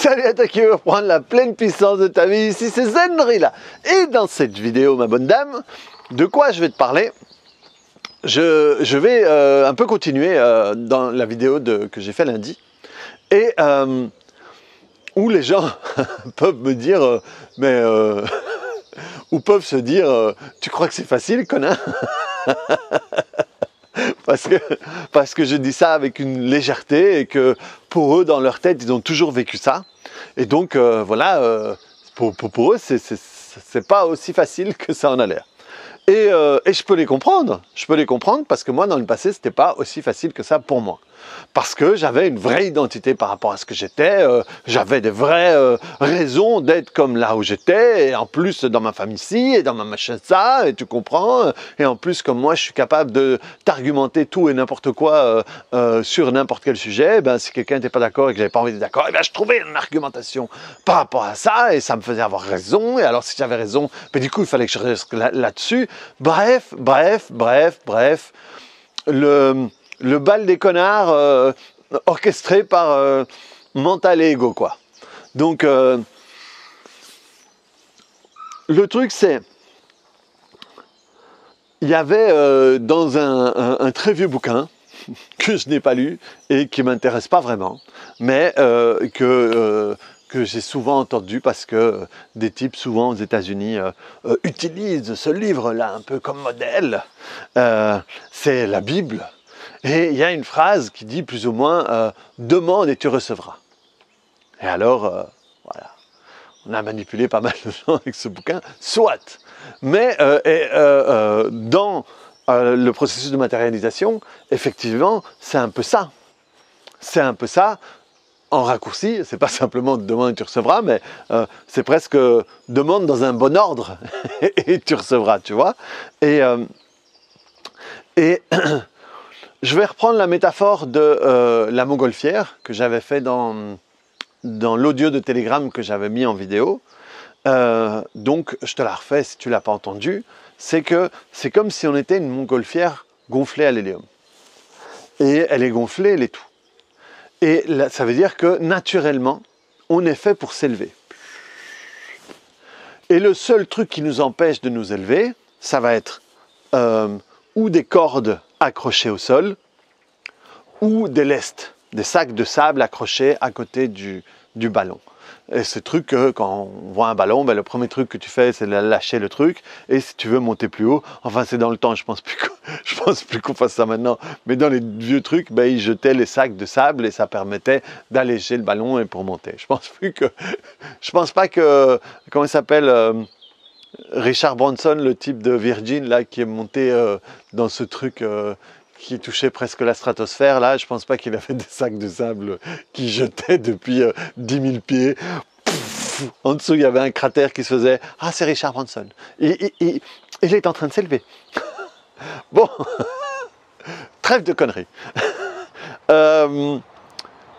Salut à toi qui veut prendre la pleine puissance de ta vie, ici c'est Zenrila. Et dans cette vidéo, ma bonne dame, de quoi je vais te parler? Je vais un peu continuer dans la vidéo que j'ai fait lundi. Et où les gens peuvent me dire, ou peuvent se dire, tu crois que c'est facile, connard? Parce que je dis ça avec une légèreté et que pour eux, dans leur tête, ils ont toujours vécu ça. Et donc, voilà, pour eux, c'est pas aussi facile que ça en a l'air. Et je peux les comprendre. Je peux les comprendre parce que moi, dans le passé, c'était pas aussi facile que ça pour moi. Parce que j'avais une vraie identité par rapport à ce que j'étais, j'avais des vraies raisons d'être comme là où j'étais, et en plus dans ma famille ci, et dans ma machin ça, et tu comprends, et en plus comme moi je suis capable de t'argumenter tout et n'importe quoi sur n'importe quel sujet, ben, si quelqu'un n'était pas d'accord et que j'avais pas envie d'être d'accord, ben, je trouvais une argumentation par rapport à ça, et ça me faisait avoir raison, et alors si j'avais raison, ben, du coup il fallait que je reste là-dessus, bref, le bal des connards orchestré par Mental et Ego, quoi. Donc, le truc, c'est... Il y avait dans un très vieux bouquin, que je n'ai pas lu et qui ne m'intéresse pas vraiment, mais que j'ai souvent entendu parce que des types, souvent aux États-Unis, utilisent ce livre-là un peu comme modèle. C'est la Bible. Et il y a une phrase qui dit plus ou moins « demande et tu recevras ». Et alors, voilà, on a manipulé pas mal de gens avec ce bouquin, soit. Mais dans le processus de matérialisation, effectivement, c'est un peu ça. C'est un peu ça, en raccourci, c'est pas simplement « demande et tu recevras », mais c'est presque « demande dans un bon ordre et tu recevras », tu vois. Et je vais reprendre la métaphore de la montgolfière que j'avais fait dans l'audio de Telegram que j'avais mis en vidéo. Donc, je te la refais si tu ne l'as pas entendu. C'est que c'est comme si on était une montgolfière gonflée à l'hélium. Et elle est gonflée, elle est tout. Et là, ça veut dire que naturellement, on est fait pour s'élever. Et le seul truc qui nous empêche de nous élever, ça va être ou des cordes accrochés au sol, ou des lestes, des sacs de sable accrochés à côté du ballon. Et ce truc, quand on voit un ballon, ben, le premier truc que tu fais, c'est de lâcher le truc. Et si tu veux monter plus haut, enfin c'est dans le temps, je pense plus qu'on fasse ça maintenant, mais dans les vieux trucs, ben, ils jetaient les sacs de sable et ça permettait d'alléger le ballon et pour monter. Je pense pas que, comment il s'appelle, Richard Branson, le type de Virgin là, qui est monté dans ce truc qui touchait presque la stratosphère, là, je pense pas qu'il avait des sacs de sable qui jetaient depuis 10 000 pieds. Pouf, en dessous, il y avait un cratère qui se faisait « Ah, c'est Richard Branson. Il est en train de s'élever. » Bon, trêve de conneries.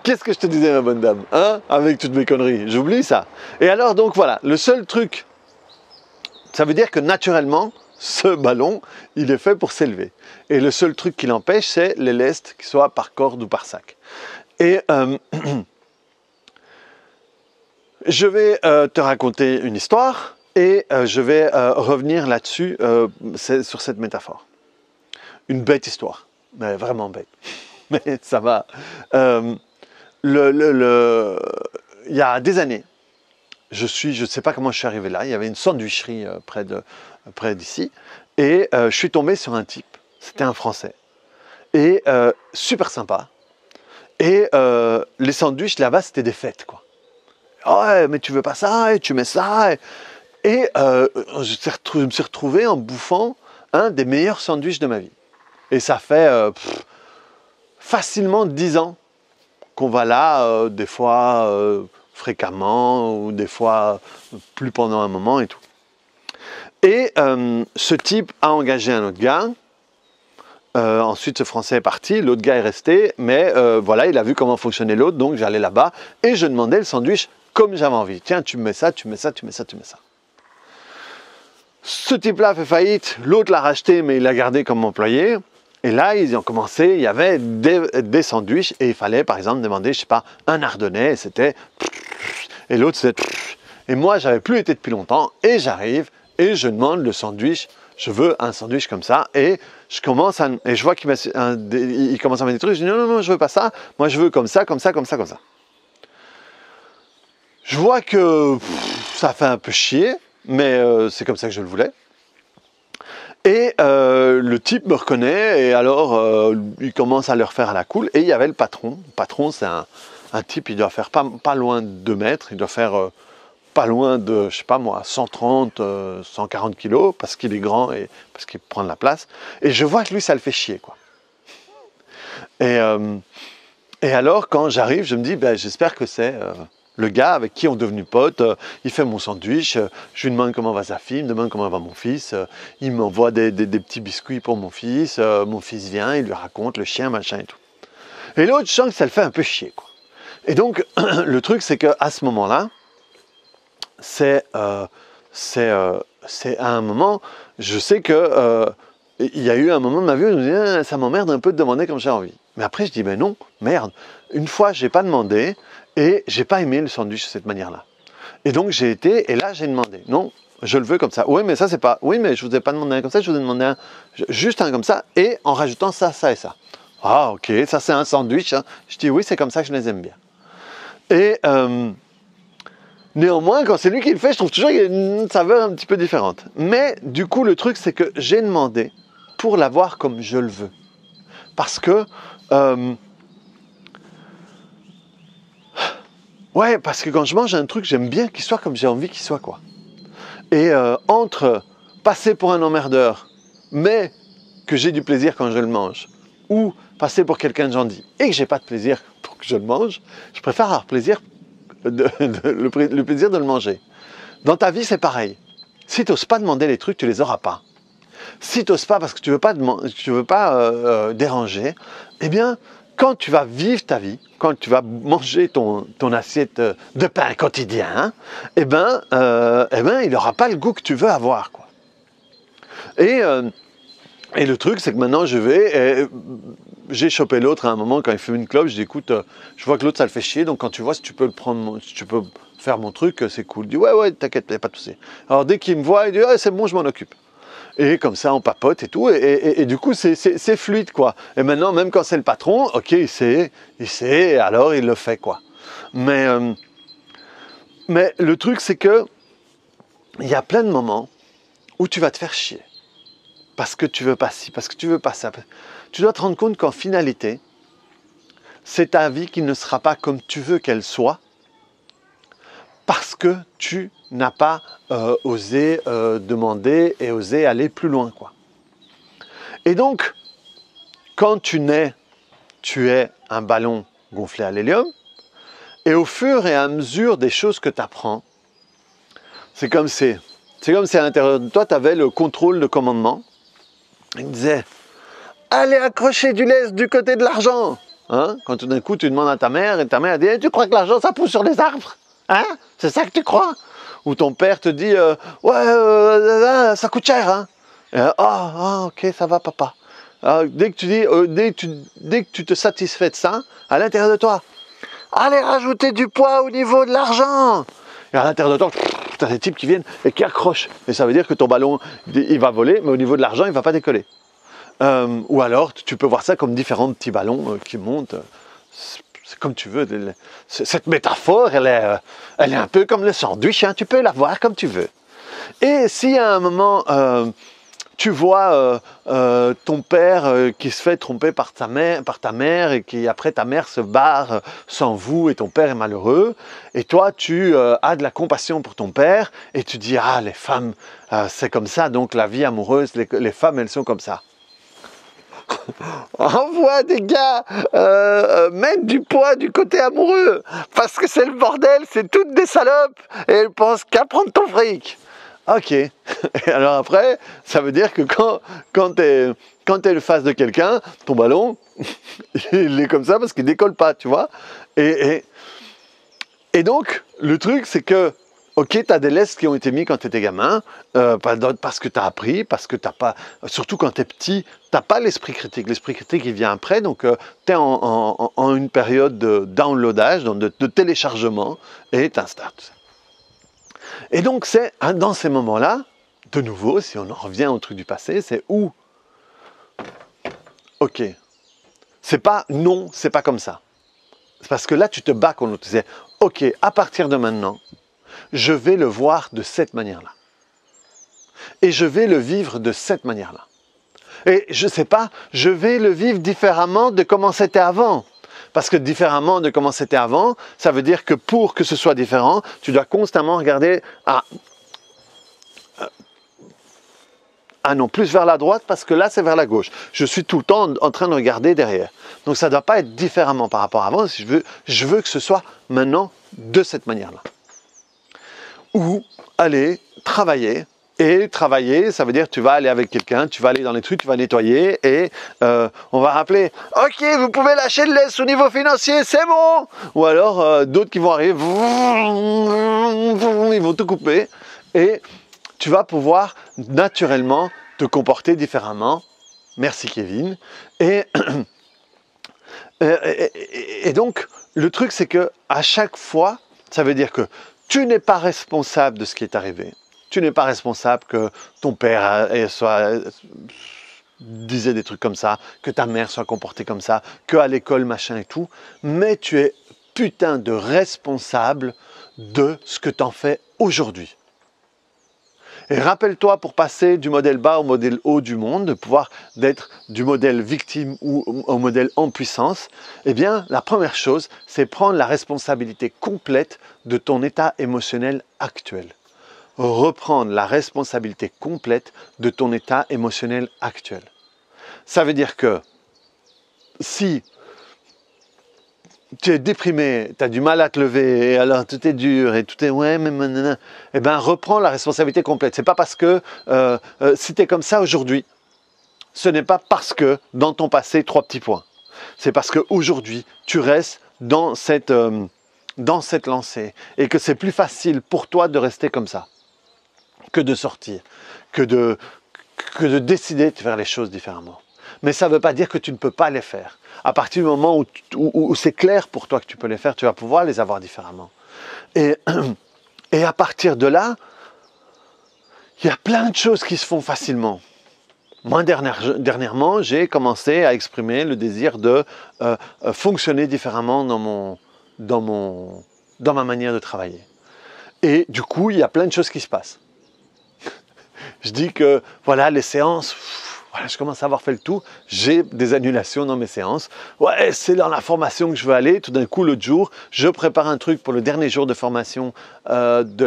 Qu'est-ce que je te disais, ma bonne dame, hein, avec toutes mes conneries? J'oublie ça. Et alors, donc voilà, le seul truc, ça veut dire que naturellement, ce ballon, il est fait pour s'élever. Et le seul truc qui l'empêche, c'est les lestes, qu'ils soient par corde ou par sac. Et je vais te raconter une histoire et je vais revenir là-dessus, sur cette métaphore. Une bête histoire, mais vraiment bête. Mais ça va. Il y a des années, je ne sais pas comment je suis arrivé là, il y avait une sandwicherie près d'ici, et je suis tombé sur un type, c'était un Français, et super sympa, et les sandwichs là-bas c'était des fêtes, quoi. Ouais, mais tu veux pas ça, et tu mets ça, et je me suis retrouvé en bouffant un des meilleurs sandwichs de ma vie. Et ça fait facilement 10 ans qu'on va là, des fois fréquemment, ou des fois plus pendant un moment et tout. Et ce type a engagé un autre gars, ensuite ce Français est parti, l'autre gars est resté, mais voilà, il a vu comment fonctionnait l'autre, donc j'allais là-bas, et je demandais le sandwich comme j'avais envie. Tiens, tu me mets ça, tu me mets ça, tu me mets ça, tu me mets ça. Ce type-là a fait faillite, l'autre l'a racheté, mais il l'a gardé comme employé. Et là, ils ont commencé, il y avait des sandwichs, et il fallait par exemple demander, je sais pas, un ardennais, et c'était Et l'autre, c'est... Et moi, j'avais plus été depuis longtemps, et j'arrive, et je demande le sandwich. Je veux un sandwich comme ça, et je commence et je vois qu'il commence à mettre des trucs. Je dis non, non, non, je veux pas ça. Moi, je veux comme ça, comme ça, comme ça, comme ça. Je vois que ça fait un peu chier, mais c'est comme ça que je le voulais. Et le type me reconnaît, et alors il commence à le refaire à la cool. Et il y avait le patron. Le patron, c'est un type, il doit faire pas loin de 2 mètres, il doit faire pas loin de, je sais pas moi, 130, 140 kilos, parce qu'il est grand et parce qu'il prend de la place. Et je vois que lui, ça le fait chier, quoi. Et alors, quand j'arrive, je me dis, ben, j'espère que c'est le gars avec qui on est devenu pote. Il fait mon sandwich, je lui demande comment va sa fille, il me demande comment va mon fils. Il m'envoie des petits biscuits pour mon fils vient, il lui raconte le chien, machin et tout. Et l'autre, je sens que ça le fait un peu chier, quoi. Et donc, le truc, c'est qu'à ce moment-là, c'est à un moment, je sais que il y a eu un moment de ma vie où je me dis, ah, ça m'emmerde un peu de demander comme j'ai envie. Mais après, je dis, ben non, merde. Une fois, j'ai pas demandé et j'ai pas aimé le sandwich de cette manière-là. Et donc, j'ai été, et là, j'ai demandé. Non, je le veux comme ça. Oui, mais ça, c'est pas. Oui, mais je vous ai pas demandé un comme ça, je vous ai demandé juste un comme ça, et en rajoutant ça, ça et ça. Ah, ok, ça, c'est un sandwich. Hein. Je dis, oui, c'est comme ça que je les aime bien. Et néanmoins, quand c'est lui qui le fait, je trouve toujours qu'il y a une saveur un petit peu différente. Mais du coup, le truc, c'est que j'ai demandé pour l'avoir comme je le veux. Parce que... ouais, parce que quand je mange un truc, j'aime bien qu'il soit comme j'ai envie qu'il soit, quoi. Et entre passer pour un emmerdeur, mais que j'ai du plaisir quand je le mange, ou passer pour quelqu'un de gentil et que j'ai pas de plaisir pour que je le mange, je préfère avoir le plaisir de le manger. Dans ta vie, c'est pareil. Si tu n'oses pas demander les trucs, tu les auras pas. Si tu n'oses pas parce que tu veux pas déranger, eh bien, quand tu vas vivre ta vie, quand tu vas manger ton assiette de pain quotidien, eh ben, il n'aura pas le goût que tu veux avoir, quoi. Et le truc, c'est que maintenant, j'ai chopé l'autre à un moment quand il fume une clope. Je dis, écoute, je vois que l'autre, ça le fait chier. Donc, quand tu vois, si tu peux faire mon truc, c'est cool. Il dit, ouais, t'inquiète, il n'y a pas de souci. Alors, dès qu'il me voit, il dit, ah, c'est bon, je m'en occupe. Et comme ça, on papote et tout. Et du coup, c'est fluide, quoi. Et maintenant, même quand c'est le patron, ok, il sait, alors il le fait, quoi. Mais le truc, c'est que il y a plein de moments où tu vas te faire chier. Parce que tu veux pas ci, parce que tu veux pas ça. Tu dois te rendre compte qu'en finalité, c'est ta vie qui ne sera pas comme tu veux qu'elle soit, parce que tu n'as pas osé demander et osé aller plus loin, quoi. Et donc, quand tu es un ballon gonflé à l'hélium, et au fur et à mesure des choses que tu apprends, c'est comme si à l'intérieur de toi, tu avais le contrôle de commandement. Il me disait, allez accrocher du lest du côté de l'argent. Hein? Quand tout d'un coup, tu demandes à ta mère, et ta mère dit, tu crois que l'argent, ça pousse sur les arbres? Hein? C'est ça que tu crois? Ou ton père te dit, ça coûte cher. Hein? Ok, ça va, papa. Alors, dès que tu te satisfais de ça, à l'intérieur de toi, allez rajouter du poids au niveau de l'argent. Et à l'intérieur de toi, tu as des types qui viennent et qui accrochent. Et ça veut dire que ton ballon, il va voler, mais au niveau de l'argent, il ne va pas décoller. Ou alors, tu peux voir ça comme différents petits ballons qui montent. C'est comme tu veux. Cette métaphore, elle est un peu comme le sandwich. Hein, tu peux la voir comme tu veux. Et si à un moment, tu vois ton père qui se fait tromper par ta mère et qui après ta mère se barre sans vous et ton père est malheureux, et toi tu as de la compassion pour ton père et tu dis, ah, les femmes c'est comme ça, donc la vie amoureuse, les femmes elles sont comme ça. Envoie des gars mettre du poids du côté amoureux, parce que c'est le bordel, c'est toutes des salopes et elles pensent qu'à prendre ton fric. Ok, et alors après, ça veut dire que quand t'es le face de quelqu'un, ton ballon, il est comme ça parce qu'il décolle pas, tu vois. Et donc, le truc, c'est que ok, tu as des lestes qui ont été mis quand tu étais gamin, parce que tu as appris, parce que tu n'as pas, surtout quand tu es petit, tu n'as pas l'esprit critique. L'esprit critique, il vient après, donc tu es en une période de downloadage, donc de téléchargement, et tu installes tout ça. Et donc, c'est dans ces moments-là, de nouveau, si on en revient au truc du passé, c'est où, ok, c'est pas non, c'est pas comme ça. C'est parce que là, tu te bats contre l'autre. Tu disais, ok, à partir de maintenant, je vais le voir de cette manière-là. Et je vais le vivre de cette manière-là. Et je ne sais pas, je vais le vivre différemment de comment c'était avant. Parce que différemment de comment c'était avant, ça veut dire que pour que ce soit différent, tu dois constamment regarder non, plus vers la droite parce que là c'est vers la gauche. Je suis tout le temps en train de regarder derrière. Donc ça ne doit pas être différemment par rapport à avant. Si je veux que ce soit maintenant de cette manière-là. Ou aller travailler. Et travailler, ça veut dire que tu vas aller avec quelqu'un, tu vas aller dans les trucs, tu vas nettoyer et on va rappeler « Ok, vous pouvez lâcher le laisse au niveau financier, c'est bon !» Ou alors d'autres qui vont arriver, ils vont tout couper et tu vas pouvoir naturellement te comporter différemment. Merci Kevin. Et donc, le truc c'est que à chaque fois, ça veut dire que tu n'es pas responsable de ce qui est arrivé. Tu n'es pas responsable que ton père disait des trucs comme ça, que ta mère soit comportée comme ça, qu'à l'école, machin et tout. Mais tu es putain de responsable de ce que tu en fais aujourd'hui. Et rappelle-toi, pour passer du modèle bas au modèle haut du monde, de pouvoir d'être du modèle victime ou au modèle en puissance, eh bien, la première chose, c'est prendre la responsabilité complète de ton état émotionnel actuel. Reprendre la responsabilité complète de ton état émotionnel actuel. Ça veut dire que si tu es déprimé, tu as du mal à te lever, et alors tout est dur, et tout est ouais, mais nanana, eh bien reprends la responsabilité complète. C'est pas parce que si tu es comme ça aujourd'hui, ce n'est pas parce que dans ton passé, 3 petits points. C'est parce qu'aujourd'hui, tu restes dans cette lancée et que c'est plus facile pour toi de rester comme ça que de sortir, que de décider de faire les choses différemment. Mais ça ne veut pas dire que tu ne peux pas les faire. À partir du moment où c'est clair pour toi que tu peux les faire, tu vas pouvoir les avoir différemment. Et à partir de là, il y a plein de choses qui se font facilement. Moi, dernièrement, j'ai commencé à exprimer le désir de fonctionner différemment dans ma manière de travailler. Et du coup, il y a plein de choses qui se passent. Je dis que voilà, les séances, voilà, je commence à avoir fait le tour, j'ai des annulations dans mes séances. Ouais, c'est dans la formation que je veux aller. Tout d'un coup, l'autre jour, je prépare un truc pour le dernier jour de formation de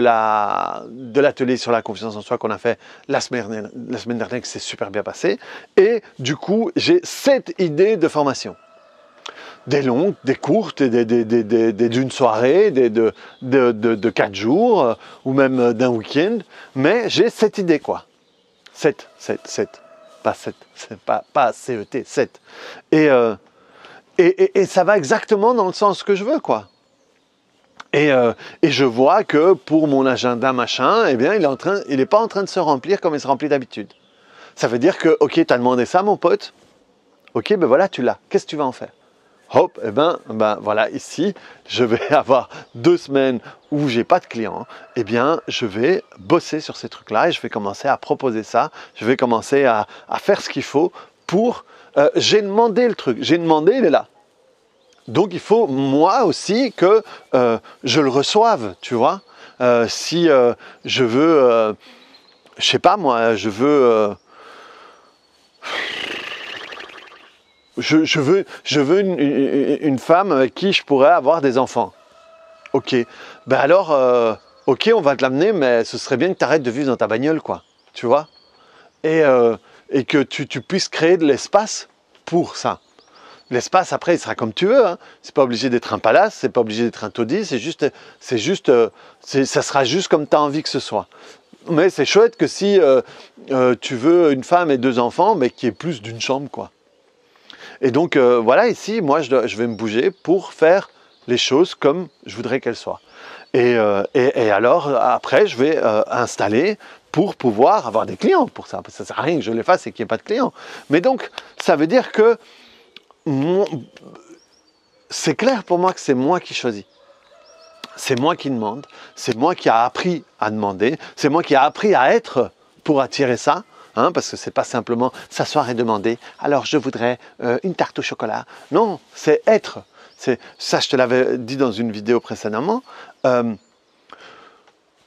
l'atelier sur la confiance en soi qu'on a fait la semaine dernière, qui s'est super bien passé. Et du coup, j'ai 7 idées de formation. Des longues, des courtes, d'une soirée, de 4 jours, ou même d'un week-end. Mais j'ai 7 idées, quoi. 7. Pas 7, c'est pas CET, 7. Et ça va exactement dans le sens que je veux, quoi. Et je vois que pour mon agenda machin, eh bien, il n'est pas en train de se remplir comme il se remplit d'habitude. Ça veut dire que, ok, tu as demandé ça, mon pote. Ok, ben voilà, tu l'as. Qu'est-ce que tu vas en faire? Hop, eh ben voilà, ici, je vais avoir 2 semaines où j'ai pas de clients. Eh bien, je vais bosser sur ces trucs-là et je vais commencer à proposer ça. Je vais commencer à faire ce qu'il faut pour... j'ai demandé le truc, j'ai demandé, il est là. Donc, il faut, moi aussi, que je le reçoive, tu vois. Si je veux... je sais pas, moi, je veux... Je veux une femme avec qui je pourrais avoir des enfants. Ok. Ben alors, ok, on va te l'amener, mais ce serait bien que tu arrêtes de vivre dans ta bagnole, quoi. Tu vois? Et que tu puisses créer de l'espace pour ça. L'espace, après, il sera comme tu veux. Hein. C'est pas obligé d'être un palace, c'est pas obligé d'être un taudis, ça sera juste comme tu as envie que ce soit. Mais c'est chouette que si tu veux une femme et 2 enfants, mais qu'il y ait plus d'une chambre, quoi. Et donc, voilà, ici, moi, je vais me bouger pour faire les choses comme je voudrais qu'elles soient. Et alors, après, je vais installer pour pouvoir avoir des clients pour ça. Parce que ça ne sert à rien que je les fasse et qu'il n'y ait pas de clients. Mais donc, ça veut dire que c'est clair pour moi que c'est moi qui choisis. C'est moi qui demande. C'est moi qui a appris à demander. C'est moi qui a appris à être pour attirer ça. Hein, parce que ce n'est pas simplement s'asseoir et demander « alors je voudrais une tarte au chocolat ». Non, c'est être. Ça, je te l'avais dit dans une vidéo précédemment.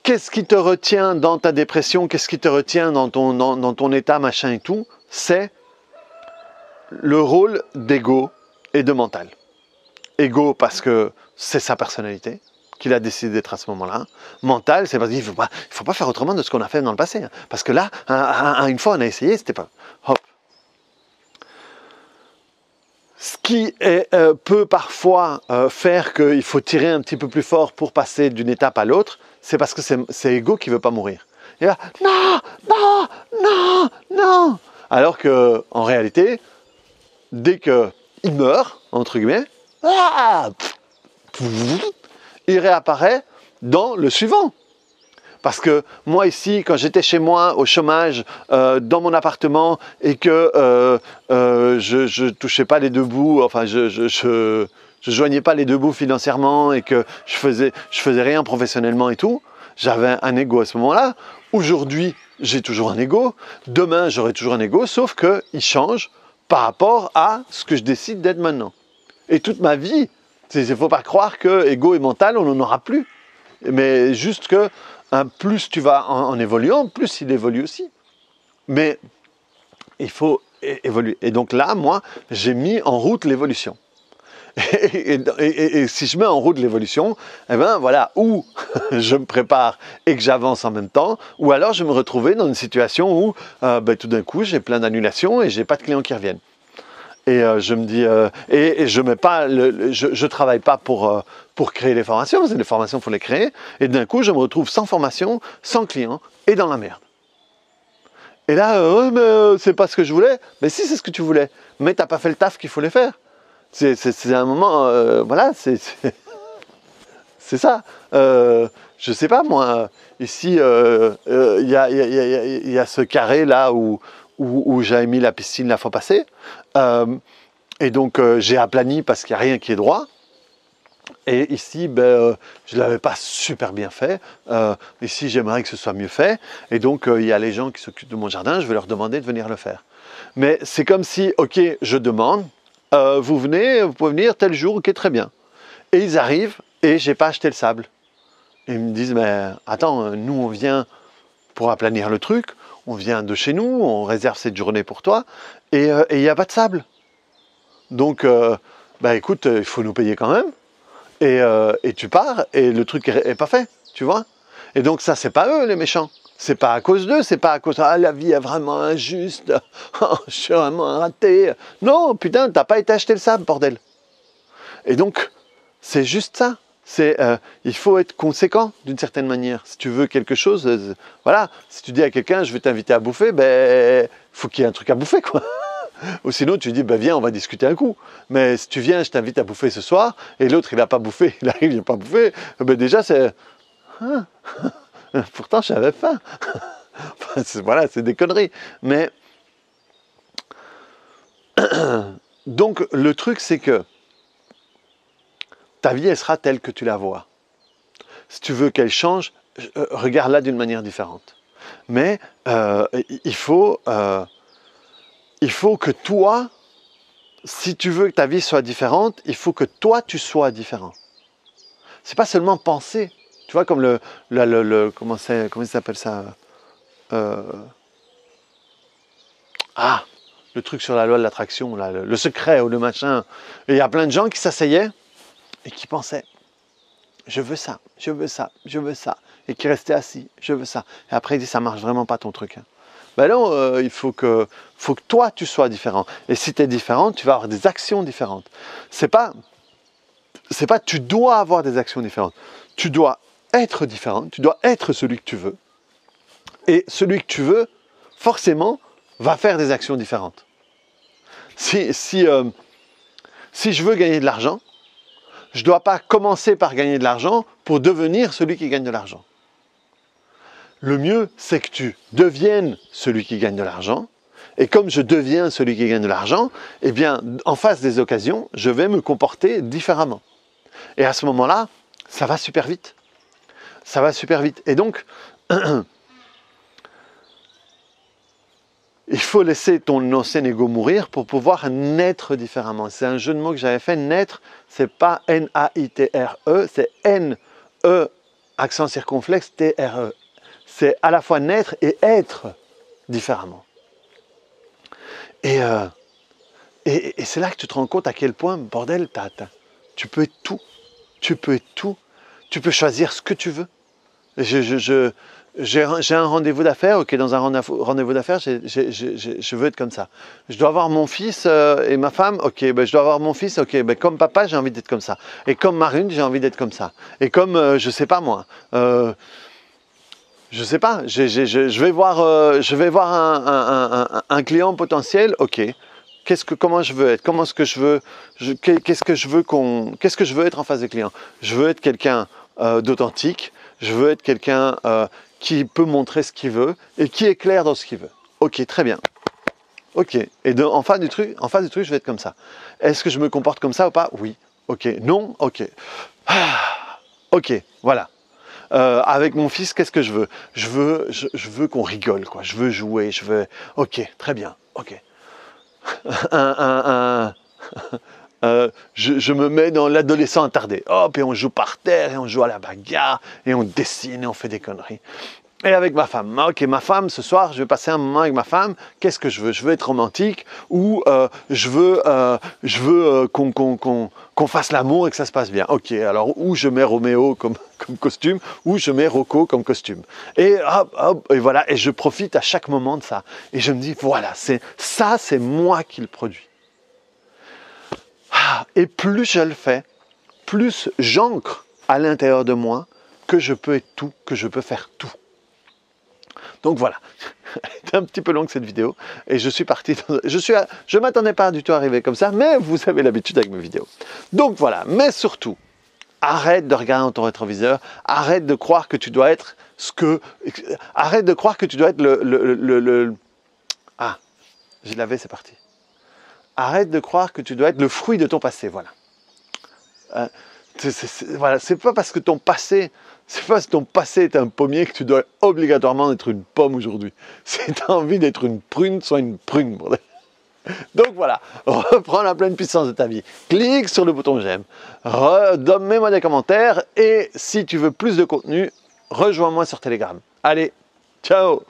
Qu'est-ce qui te retient dans ta dépression? Qu'est-ce qui te retient dans ton état, machin et tout? C'est le rôle d'ego et de mental. Ego parce que c'est sa personnalité qu'il a décidé d'être à ce moment-là. Mental, c'est parce qu'il ne faut pas faire autrement de ce qu'on a fait dans le passé. Hein. Parce que là, une fois on a essayé, c'était pas... Hop. Ce qui peut parfois faire qu'il faut tirer un petit peu plus fort pour passer d'une étape à l'autre, c'est parce que c'est Ego qui ne veut pas mourir. Il va « non, non, non, non !» Alors qu'en réalité, dès qu'il meurt, entre guillemets, il réapparaît dans le suivant. Parce que moi ici, quand j'étais chez moi au chômage, dans mon appartement, et que je touchais pas les deux bouts, enfin je joignais pas les deux bouts financièrement, et que je faisais rien professionnellement et tout, j'avais un ego à ce moment-là. Aujourd'hui, j'ai toujours un ego. Demain, j'aurai toujours un ego, sauf qu'il change par rapport à ce que je décide d'être maintenant. Et toute ma vie, il ne faut pas croire que ego et mental, on n'en aura plus. Mais juste que plus tu vas en évoluant, plus il évolue aussi. Mais il faut évoluer. Et donc là, moi, j'ai mis en route l'évolution. Et si je mets en route l'évolution, eh ben voilà, ou je me prépare et que j'avance en même temps, ou alors je me retrouvais dans une situation où tout d'un coup, j'ai plein d'annulations et j'ai pas de clients qui reviennent. Et je me dis, et je mets pas, je travaille pas pour créer les formations, parce que les formations, il faut les créer. Et d'un coup, je me retrouve sans formation, sans client et dans la merde. Et là, mais c'est pas ce que je voulais. Mais si, c'est ce que tu voulais. Mais t'as pas fait le taf qu'il fallait faire. C'est un moment, voilà, c'est ça. Je sais pas, moi, ici, il y a ce carré là où j'avais mis la piscine la fois passée. Et donc, j'ai aplani parce qu'il n'y a rien qui est droit. Et ici, je ne l'avais pas super bien fait. Ici, j'aimerais que ce soit mieux fait. Et donc, il y a les gens qui s'occupent de mon jardin, je vais leur demander de venir le faire. Mais c'est comme si, ok, je demande, vous pouvez venir tel jour, ok, très bien. Et ils arrivent et je n'ai pas acheté le sable. Et ils me disent, mais attends, nous, on vient pour aplanir le truc, on vient de chez nous, on réserve cette journée pour toi, et il n'y a pas de sable. Donc, écoute, il faut nous payer quand même. Et tu pars et le truc est pas fait, tu vois. Et donc ça, c'est pas eux les méchants. C'est pas à cause d'eux, c'est pas à cause la vie est vraiment injuste, je suis vraiment un raté. Non, putain, t'as pas été acheter le sable, bordel. Et donc, c'est juste ça. Il faut être conséquent d'une certaine manière. Si tu veux quelque chose, voilà. Si tu dis à quelqu'un, je vais t'inviter à bouffer, faut qu'il y ait un truc à bouffer, quoi. Ou sinon, tu dis, viens, on va discuter un coup. Mais si tu viens, je t'invite à bouffer ce soir, et l'autre, il n'a pas bouffé, il arrive, il n'a pas bouffé, déjà, c'est... pourtant, j'avais faim. Voilà, c'est des conneries. Mais... Donc, le truc, c'est que ta vie, elle sera telle que tu la vois. Si tu veux qu'elle change, regarde-la d'une manière différente. Mais il faut que toi, si tu veux que ta vie soit différente, il faut que toi, tu sois différent. C'est pas seulement penser. Tu vois, comme comment il s'appelle ça le truc sur la loi de l'attraction, le secret ou le machin. Et il y a plein de gens qui s'asseyaient et qui pensaient, je veux ça, je veux ça, je veux ça. Et qui restaient assis, je veux ça. Et après, ils disent, ça marche vraiment pas ton truc. Hein. Non, il faut que toi, tu sois différent. Et si tu es différent, tu vas avoir des actions différentes. C'est pas tu dois avoir des actions différentes. Tu dois être différent, tu dois être celui que tu veux. Et celui que tu veux, forcément, va faire des actions différentes. Si je veux gagner de l'argent, je ne dois pas commencer par gagner de l'argent pour devenir celui qui gagne de l'argent. Le mieux, c'est que tu deviennes celui qui gagne de l'argent. Et comme je deviens celui qui gagne de l'argent, eh bien, en face des occasions, je vais me comporter différemment. Et à ce moment-là, ça va super vite. Ça va super vite. Et donc, il faut laisser ton ancien ego mourir pour pouvoir naître différemment. C'est un jeu de mots que j'avais fait. Naître, c'est pas N-A-I-T-R-E, c'est N-E, accent circonflexe, T-R-E. C'est à la fois naître et être différemment. Et c'est là que tu te rends compte à quel point, bordel, tu peux être tout. Tu peux être tout. Tu peux choisir ce que tu veux. J'ai un rendez-vous d'affaires, ok, dans un rendez-vous d'affaires, je veux être comme ça. Je dois avoir mon fils et ma femme, ok, ben je dois avoir mon fils, ok, ben comme papa, j'ai envie d'être comme ça. Et comme Marine, j'ai envie d'être comme ça. Et comme, je sais pas moi, je sais pas, je vais voir un client potentiel, ok. Comment je veux être? Comment est-ce que je veux? Qu'est-ce que je veux être en face des clients? Je veux être quelqu'un d'authentique. Je veux être quelqu'un qui peut montrer ce qu'il veut et qui est clair dans ce qu'il veut. Ok, très bien. Ok. Et en face du truc, je vais être comme ça. Est-ce que je me comporte comme ça ou pas? Oui. Ok. Non? Ok. Ok. Voilà. Avec mon fils, qu'est-ce que je veux? Je veux qu'on rigole, quoi. Je veux jouer. Ok. Très bien. Ok. Je me mets dans l'adolescent attardé. Hop, et on joue par terre, et on joue à la bagarre, et on dessine, et on fait des conneries. Et avec ma femme, ok, ma femme, ce soir, je vais passer un moment avec ma femme. Qu'est-ce que je veux? Je veux être romantique, ou je veux qu'on fasse l'amour et que ça se passe bien. Ok, alors, ou je mets Roméo comme costume, ou je mets Rocco comme costume. Et hop, hop, et voilà, et je profite à chaque moment de ça. Et je me dis, voilà, c'est moi qui le produis. Et plus je le fais, plus j'ancre à l'intérieur de moi que je peux être tout, que je peux faire tout. Donc voilà, c'était un petit peu longue cette vidéo et je suis parti. Je m'attendais pas du tout à arriver comme ça, mais vous avez l'habitude avec mes vidéos. Donc voilà, mais surtout, arrête de regarder dans ton rétroviseur, arrête de croire que tu dois être arrête de croire que tu dois être Ah, je l'avais, c'est parti. Arrête de croire que tu dois être le fruit de ton passé, voilà. Voilà, c'est pas parce que ton passé est un pommier que tu dois obligatoirement être une pomme aujourd'hui. Si tu as envie d'être une prune, sois une prune. Donc voilà, reprends la pleine puissance de ta vie. Clique sur le bouton j'aime, mets-moi des commentaires et si tu veux plus de contenu, rejoins-moi sur Telegram. Allez, ciao!